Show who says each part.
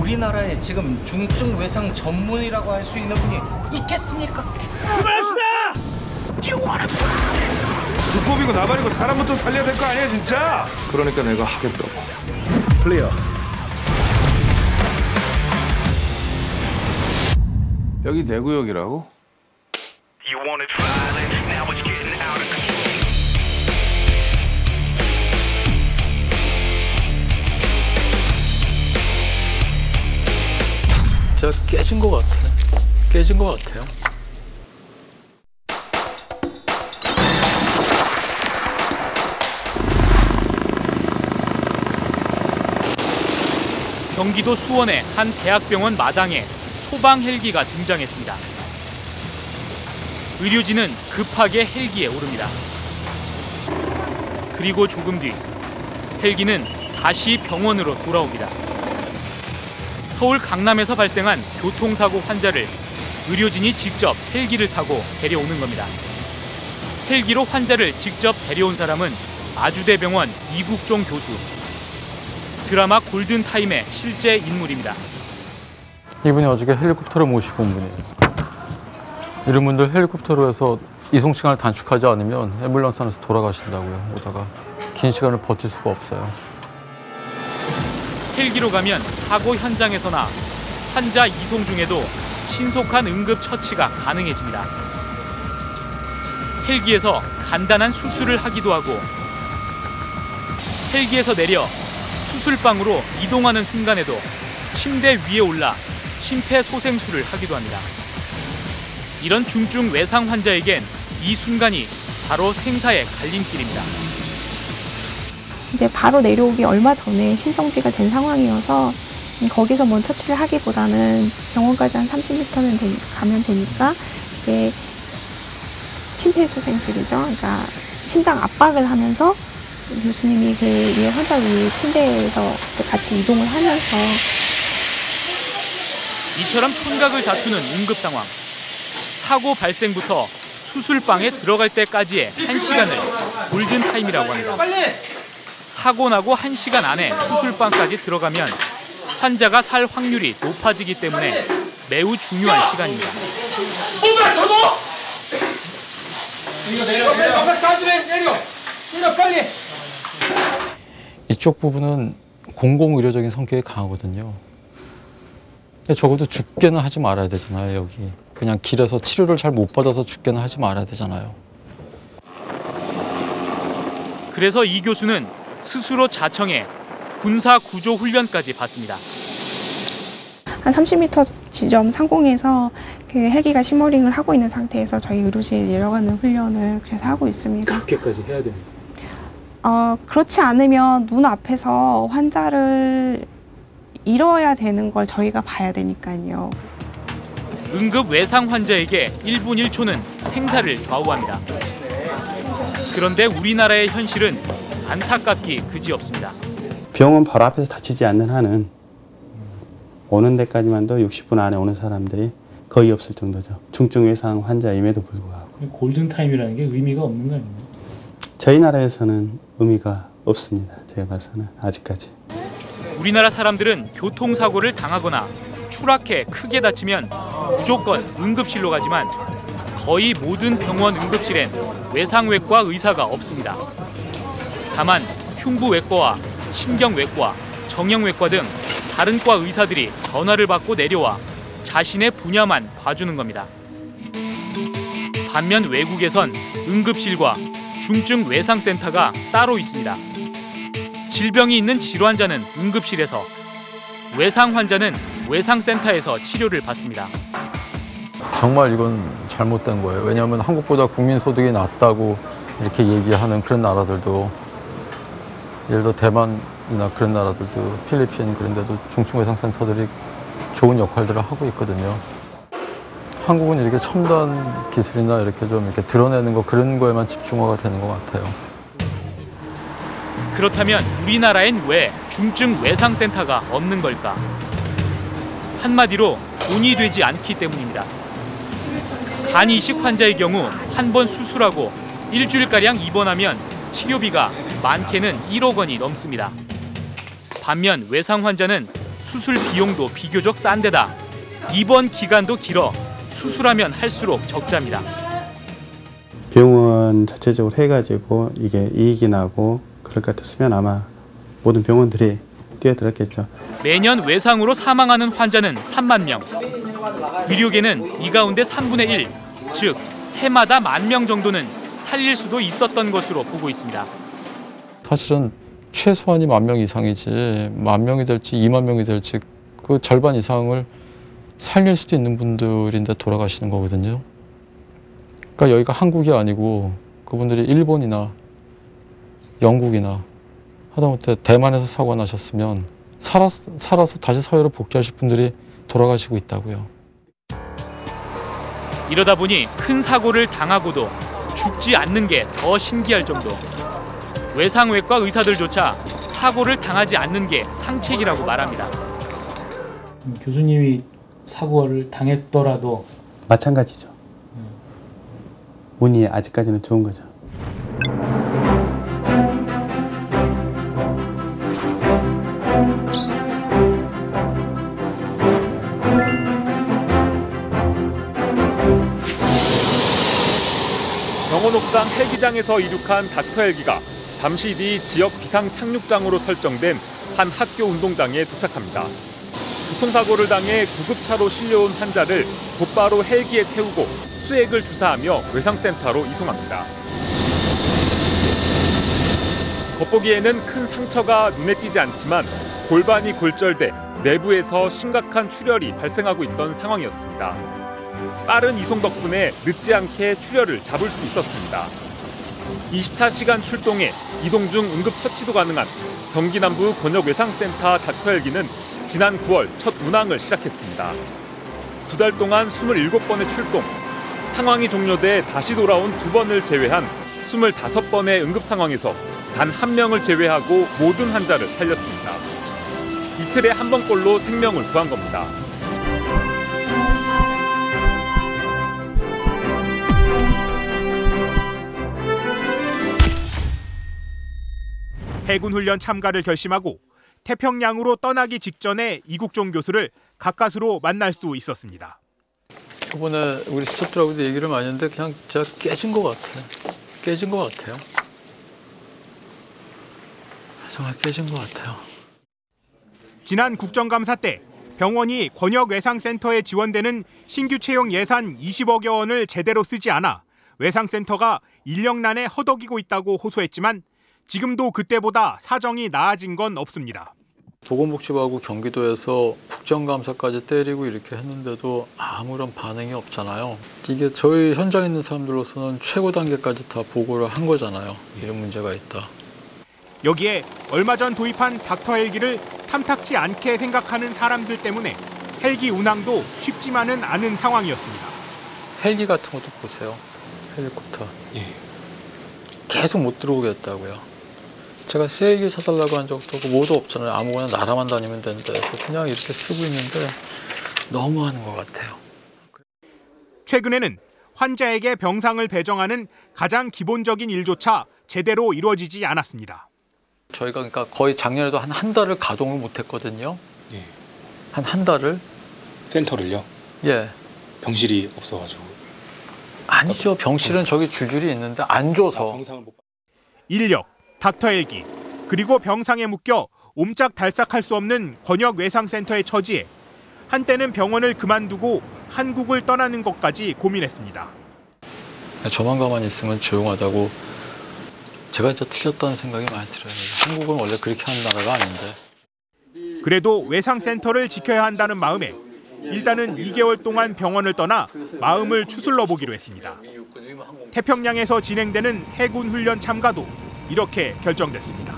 Speaker 1: 우리나라에 지금 중증 외상 전문이라고 할 수 있는 분이 있겠습니까?
Speaker 2: 출발합시다! 두꺼비고 나발이고 사람부터 살려야 될 거 아니야 진짜? 그러니까 내가 하겠다고. 클리어. 여기 내구역이라고?
Speaker 3: 저 깨진 것 같아요.
Speaker 4: 경기도 수원의 한 대학병원 마당에 소방 헬기가 등장했습니다. 의료진은 급하게 헬기에 오릅니다. 그리고 조금 뒤 헬기는 다시 병원으로 돌아옵니다. 서울 강남에서 발생한 교통사고 환자를 의료진이 직접 헬기를 타고 데려오는 겁니다. 헬기로 환자를 직접 데려온 사람은 아주대병원 이국종 교수. 드라마 골든타임의 실제 인물입니다.
Speaker 5: 이분이 어저께 헬리콥터로 모시고 온 분이에요. 이런 분들 헬리콥터로 해서 이송 시간을 단축하지 않으면 앰뷸런스 안에서 돌아가신다고요. 오다가 긴 시간을 버틸 수가 없어요.
Speaker 4: 헬기로 가면 사고 현장에서나 환자 이송 중에도 신속한 응급 처치가 가능해집니다. 헬기에서 간단한 수술을 하기도 하고 헬기에서 내려 수술방으로 이동하는 순간에도 침대 위에 올라 심폐소생술을 하기도 합니다. 이런 중증 외상 환자에겐 이 순간이 바로 생사의 갈림길입니다.
Speaker 6: 이제 바로 내려오기 얼마 전에 심정지가 된 상황이어서 거기서 먼 처치를 하기보다는 병원까지 한 30m는 가면 되니까 이제 심폐소생술이죠. 그러니까 심장 압박을 하면서 교수님이 그 위에 환자 위에 침대에서 이제 같이 이동을 하면서
Speaker 4: 이처럼 촌각을 다투는 응급 상황. 사고 발생부터 수술방에 들어갈 때까지의 1시간을 골든타임이라고 합니다. 사고 나고 1시간 안에 수술방까지 들어가면 환자가 살 확률이 높아지기 때문에 매우 중요한 시간입니다.
Speaker 3: 오빠 저도! 이거 내려! 빨리!
Speaker 5: 이쪽 부분은 공공의료적인 성격이 강하거든요. 근데 적어도 죽게는 하지 말아야 되잖아요, 여기. 그냥 길에서 치료를 잘 못 받아서 죽게는 하지 말아야 되잖아요.
Speaker 4: 그래서 이 교수는 스스로 자청해 군사 구조 훈련까지 받습니다.
Speaker 6: 한 30m 지점 상공에서 그 헬기가 시머링을 하고 있는 상태에서 저희 의료실에 내려가는 훈련을 그래서 하고 있습니다.
Speaker 3: 그렇게까지 해야 됩니다.
Speaker 6: 그렇지 않으면 눈앞에서 환자를 잃어야 되는 걸 저희가 봐야 되니까요.
Speaker 4: 응급 외상 환자에게 1분 1초는 생사를 좌우합니다. 그런데 우리나라의 현실은 안타깝기 그지없습니다.
Speaker 7: 병원 바로 앞에서 다치지 않는 한은 오는 데까지만도 60분 안에 오는 사람들이 거의 없을 정도죠. 중증 외상 환자임에도 불구하고.
Speaker 3: 골든타임이라는 게 의미가 없는 거 아닙니까?
Speaker 7: 저희 나라에서는 의미가 없습니다. 제가 봐서는 아직까지.
Speaker 4: 우리나라 사람들은 교통사고를 당하거나 추락해 크게 다치면 무조건 응급실로 가지만 거의 모든 병원 응급실엔 외상외과 의사가 없습니다. 다만 흉부외과와 신경외과, 정형외과 등 다른 과 의사들이 전화를 받고 내려와 자신의 분야만 봐주는 겁니다. 반면 외국에선 응급실과 중증 외상센터가 따로 있습니다. 질병이 있는 질환자는 응급실에서, 외상 환자는 외상센터에서 치료를 받습니다.
Speaker 5: 정말 이건 잘못된 거예요. 왜냐하면 한국보다 국민 소득이 낮다고 이렇게 얘기하는 그런 나라들도, 예를 들어 대만이나 그런 나라들도, 필리핀 그런 데도 중증외상센터들이 좋은 역할들을 하고 있거든요. 한국은 이렇게 첨단 기술이나 이렇게 좀 이렇게 드러내는 거, 그런 거에만 집중화가 되는 것 같아요.
Speaker 4: 그렇다면 우리나라엔 왜 중증 외상센터가 없는 걸까? 한마디로 돈이 되지 않기 때문입니다. 간 이식 환자의 경우 한 번 수술하고 일주일가량 입원하면 치료비가 많게는 1억 원이 넘습니다. 반면 외상 환자는 수술 비용도 비교적 싼 데다 입원 기간도 길어 수술하면 할수록 적자입니다.
Speaker 7: 병원 자체적으로 해가지고 이게 이익이 나고 그럴 것 같았으면 아마 모든 병원들이 뛰어들었겠죠.
Speaker 4: 매년 외상으로 사망하는 환자는 3만 명. 의료계는 이 가운데 3분의 1, 즉 해마다 10,000명 정도는 살릴 수도 있었던 것으로 보고 있습니다.
Speaker 5: 사실은 최소한이 10,000명 이상이지 10,000명이 될지 20,000명이 될지 그 절반 이상을 살릴 수도 있는 분들인데 돌아가시는 거거든요. 그러니까 여기가 한국이 아니고 그분들이 일본이나 영국이나 하다못해 대만에서 사고가 나셨으면 살아서 다시 사회로 복귀하실 분들이 돌아가시고 있다고요.
Speaker 4: 이러다 보니 큰 사고를 당하고도 죽지 않는 게 더 신기할 정도. 외상외과 의사들조차 사고를 당하지 않는 게 상책이라고 말합니다.
Speaker 3: 교수님이 사고를 당했더라도
Speaker 7: 마찬가지죠. 운이 아직까지는 좋은 거죠.
Speaker 2: 병원 옥상 헬기장에서 이륙한 닥터 헬기가 잠시 뒤 지역 비상 착륙장으로 설정된 한 학교 운동장에 도착합니다. 교통사고를 당해 구급차로 실려온 환자를 곧바로 헬기에 태우고 수액을 주사하며 외상센터로 이송합니다. 겉보기에는 큰 상처가 눈에 띄지 않지만 골반이 골절돼 내부에서 심각한 출혈이 발생하고 있던 상황이었습니다. 빠른 이송 덕분에 늦지 않게 출혈을 잡을 수 있었습니다. 24시간 출동해 이동 중 응급처치도 가능한 경기 남부 권역외상센터 닥터 헬기는 지난 9월 첫 운항을 시작했습니다. 2달 동안 27번의 출동, 상황이 종료돼 다시 돌아온 2번을 제외한 25번의 응급 상황에서 단 1명을 제외하고 모든 환자를 살렸습니다. 이틀에 한 번꼴로 생명을 구한 겁니다.
Speaker 8: 해군 훈련 참가를 결심하고 태평양으로 떠나기 직전에 이국종 교수를 가까스로 만날 수 있었습니다.
Speaker 5: 저번에 우리 스태프들하고도 얘기를 많이 했는데 그냥 제가 깨진 것 같아요. 깨진 것 같아요. 정말 깨진 것 같아요.
Speaker 8: 지난 국정감사 때 병원이 권역외상센터에 지원되는 신규 채용 예산 20억여 원을 제대로 쓰지 않아 외상센터가 인력난에 허덕이고 있다고 호소했지만 지금도 그때보다 사정이 나아진 건 없습니다.
Speaker 5: 보건복지부하고 경기도에서 국정감사까지 때리고 이렇게 했는데도 아무런 반응이 없잖아요. 이게 저희 현장에 있는 사람들로서는 최고 단계까지 다 보고를 한 거잖아요. 이런 문제가 있다.
Speaker 8: 여기에 얼마 전 도입한 닥터 헬기를 탐탁치 않게 생각하는 사람들 때문에 헬기 운항도 쉽지만은 않은 상황이었습니다.
Speaker 5: 헬기 같은 것도 보세요. 헬리콥터. 계속 못 들어오게 했다고요. 제가 새 헬기 사달라고 한 적도 없고 뭐도 없잖아요. 아무거나 나라만 다니면 된다 해서 그냥 이렇게 쓰고 있는데 너무하는 것 같아요.
Speaker 8: 최근에는 환자에게 병상을 배정하는 가장 기본적인 일조차 제대로 이루어지지 않았습니다.
Speaker 5: 저희가 그러니까 거의 작년에도 한 달을 가동을 못했거든요. 한 달을.
Speaker 9: 센터를요?
Speaker 5: 예.
Speaker 9: 병실이 없어가지고.
Speaker 5: 아니죠. 병실은 저기 줄줄이 있는데 안 줘서.
Speaker 8: 인력, 닥터 헬기, 그리고 병상에 묶여 옴짝달싹할 수 없는 권역외상센터의 처지에 한때는 병원을 그만두고 한국을 떠나는 것까지 고민했습니다.
Speaker 5: 저만 가만히 있으면 조용하다고 제가 진짜 틀렸다는 생각이 많이 들어요. 한국은 원래 그렇게 하는 나라가 아닌데.
Speaker 8: 그래도 외상센터를 지켜야 한다는 마음에 일단은 2개월 동안 병원을 떠나 마음을 추슬러 보기로 했습니다. 태평양에서 진행되는 해군 훈련 참가도 이렇게 결정됐습니다.